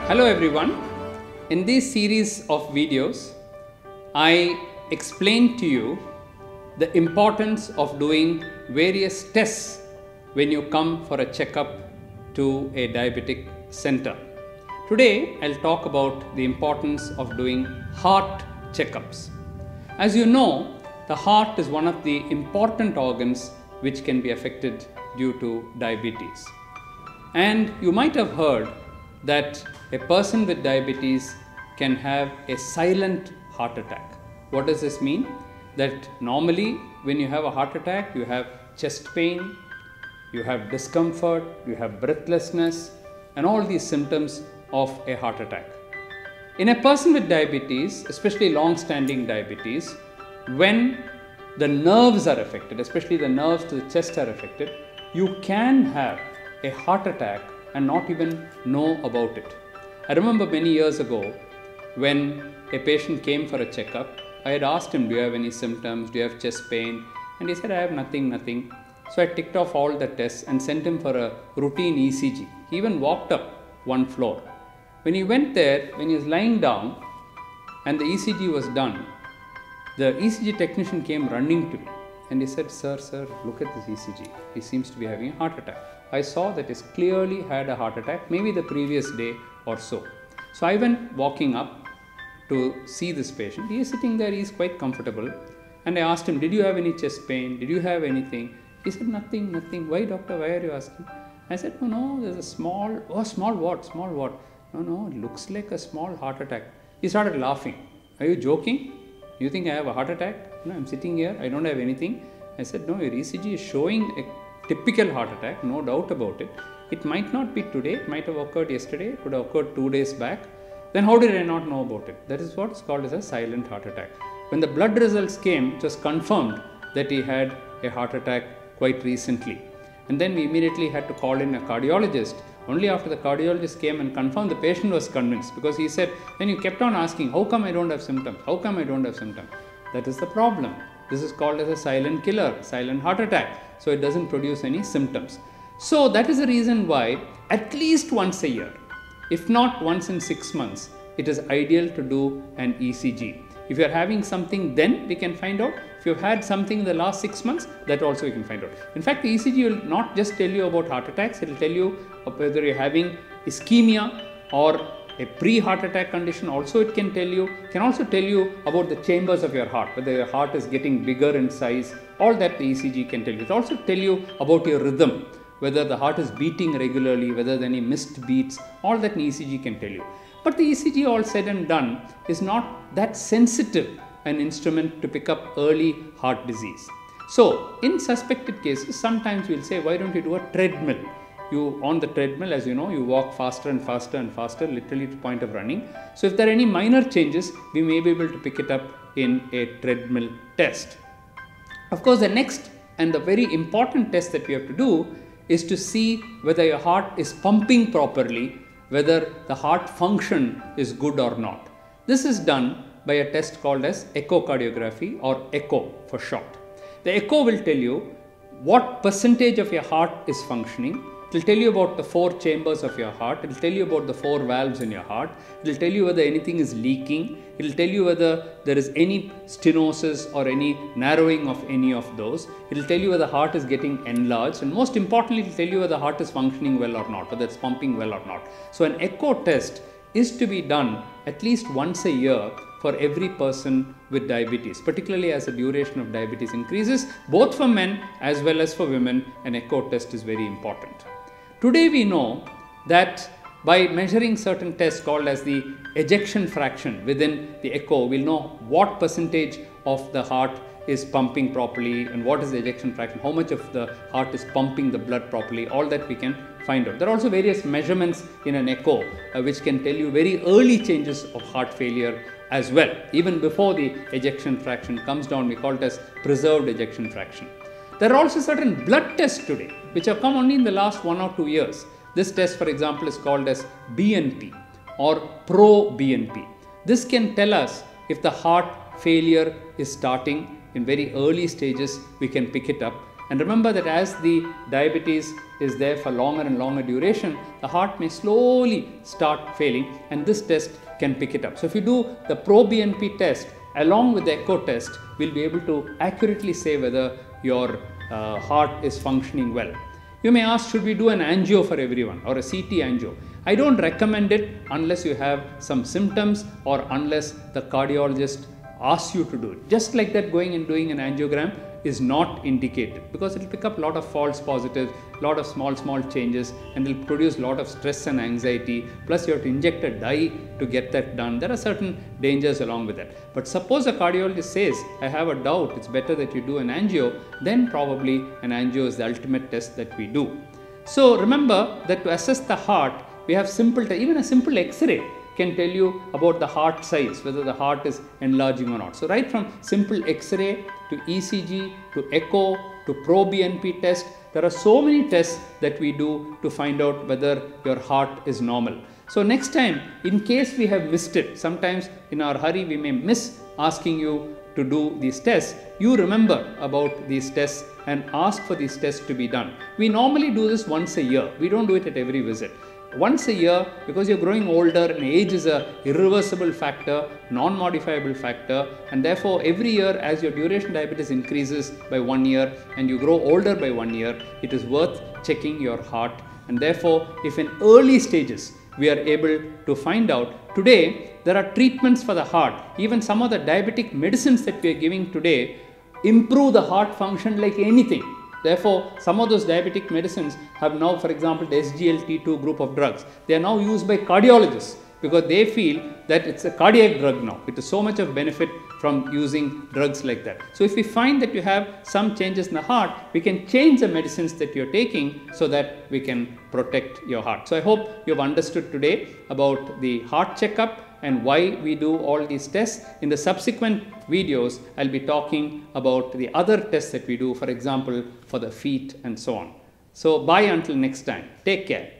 Hello everyone. In this series of videos, I explain to you the importance of doing various tests when you come for a checkup to a diabetic center. Today, I'll talk about the importance of doing heart checkups. As you know, the heart is one of the important organs which can be affected due to diabetes. And you might have heard that a person with diabetes can have a silent heart attack. What does this mean? That normally when you have a heart attack, you have chest pain, you have discomfort, you have breathlessness, and all these symptoms of a heart attack. In a person with diabetes, especially long-standing diabetes, when the nerves are affected, especially the nerves to the chest are affected, you can have a heart attack and not even know about it. I remember many years ago when a patient came for a checkup, I had asked him, do you have any symptoms, do you have chest pain? And he said, I have nothing. So I ticked off all the tests and sent him for a routine ECG. He even walked up one floor. When he went there, when he was lying down and the ECG was done, the ECG technician came running to me and he said, sir, look at this ECG. He seems to be having a heart attack. I saw that he clearly had a heart attack, maybe the previous day or so. So I went walking up to see this patient. He is sitting there, he is quite comfortable. And I asked him, did you have any chest pain? Did you have anything? He said, nothing. Why, doctor? Why are you asking? I said, no, there's a small what? No, it looks like a small heart attack. He started laughing. Are you joking? You think I have a heart attack? No, I'm sitting here, I don't have anything. I said, no, your ECG is showing a typical heart attack, no doubt about it. It might not be today, it might have occurred yesterday, it could have occurred 2 days back. Then how did I not know about it? That is what's called as a silent heart attack. When the blood results came, it was confirmed that he had a heart attack quite recently. And then we immediately had to call in a cardiologist. Only after the cardiologist came and confirmed, the patient was convinced, because he said, then you kept on asking, how come I don't have symptoms? How come I don't have symptoms? That is the problem. This is called as a silent killer, silent heart attack. So it doesn't produce any symptoms. So that is the reason why at least once a year, if not once in 6 months, it is ideal to do an ECG. If you are having something, then we can find out. If you have had something in the last 6 months, that also we can find out. In fact, the ECG will not just tell you about heart attacks, it will tell you whether you are having ischemia or a pre-heart attack condition. Also it can also tell you about the chambers of your heart, whether your heart is getting bigger in size. All that the ECG can tell you. It also tell you about your rhythm, whether the heart is beating regularly, whether there are any missed beats. All that an ECG can tell you. But the ECG, all said and done, is not that sensitive an instrument to pick up early heart disease. So in suspected cases, sometimes we'll say, why don't you do a treadmill? You on the treadmill, as you know, you walk faster and faster, literally to the point of running. So if there are any minor changes, we may be able to pick it up in a treadmill test. Of course, the next and the very important test that we have to do is to see whether your heart is pumping properly, whether the heart function is good or not. This is done by a test called as echocardiography, or echo for short. The echo will tell you what percentage of your heart is functioning. It will tell you about the 4 chambers of your heart. It will tell you about the 4 valves in your heart. It will tell you whether anything is leaking. It will tell you whether there is any stenosis or any narrowing of any of those. It will tell you whether the heart is getting enlarged. And most importantly, it will tell you whether the heart is functioning well or not, whether it's pumping well or not. So an echo test is to be done at least once a year for every person with diabetes, particularly as the duration of diabetes increases. Both for men as well as for women, an echo test is very important. Today we know that by measuring certain tests called as the ejection fraction within the echo, we'll know what percentage of the heart is pumping properly and what is the ejection fraction, how much of the heart is pumping the blood properly. All that we can find out. There are also various measurements in an echo which can tell you very early changes of heart failure as well. Even before the ejection fraction comes down, we call it as preserved ejection fraction. There are also certain blood tests today which have come only in the last 1 or 2 years. This test, for example, is called as BNP or pro-BNP. This can tell us if the heart failure is starting in very early stages. We can pick it up And remember that as the diabetes is there for longer and longer duration, the heart may slowly start failing, and this test can pick it up. So if you do the proBNP test along with the echo test, we'll be able to accurately say whether your heart is functioning well. You may ask, should we do an angio for everyone or a CT angio? I don't recommend it unless you have some symptoms or unless the cardiologist asks you to do it. Just like that, going and doing an angiogram is not indicated because it will pick up a lot of false positives, a lot of small changes, and will produce a lot of stress and anxiety. Plus, you have to inject a dye to get that done. There are certain dangers along with that. But suppose a cardiologist says, I have a doubt, it's better that you do an angio, then probably an angio is the ultimate test that we do. So remember that to assess the heart, we have even a simple X-ray can tell you about the heart size, whether the heart is enlarging or not. So right from simple X-ray to ECG to echo to proBNP test, there are so many tests that we do to find out whether your heart is normal. So next time, in case we have missed it, sometimes in our hurry we may miss asking you to do these tests, you remember about these tests and ask for these tests to be done. We normally do this once a year. We don't do it at every visit. Once a year, because you're growing older and age is a irreversible factor, non-modifiable factor, and therefore every year as your duration diabetes increases by 1 year and you grow older by 1 year, it is worth checking your heart. And therefore, if in early stages we are able to find out, today there are treatments for the heart. Even some of the diabetic medicines that we are giving today improve the heart function like anything. Therefore, some of those diabetic medicines have now, for example, the SGLT2 group of drugs. They are now used by cardiologists because they feel that it's a cardiac drug now. It is so much of benefit from using drugs like that. So if we find that you have some changes in the heart, we can change the medicines that you're taking so that we can protect your heart. So I hope you've understood today about the heart checkup and why we do all these tests. In the subsequent videos, I'll be talking about the other tests that we do, for example, for the feet and so on. So bye until next time. Take care.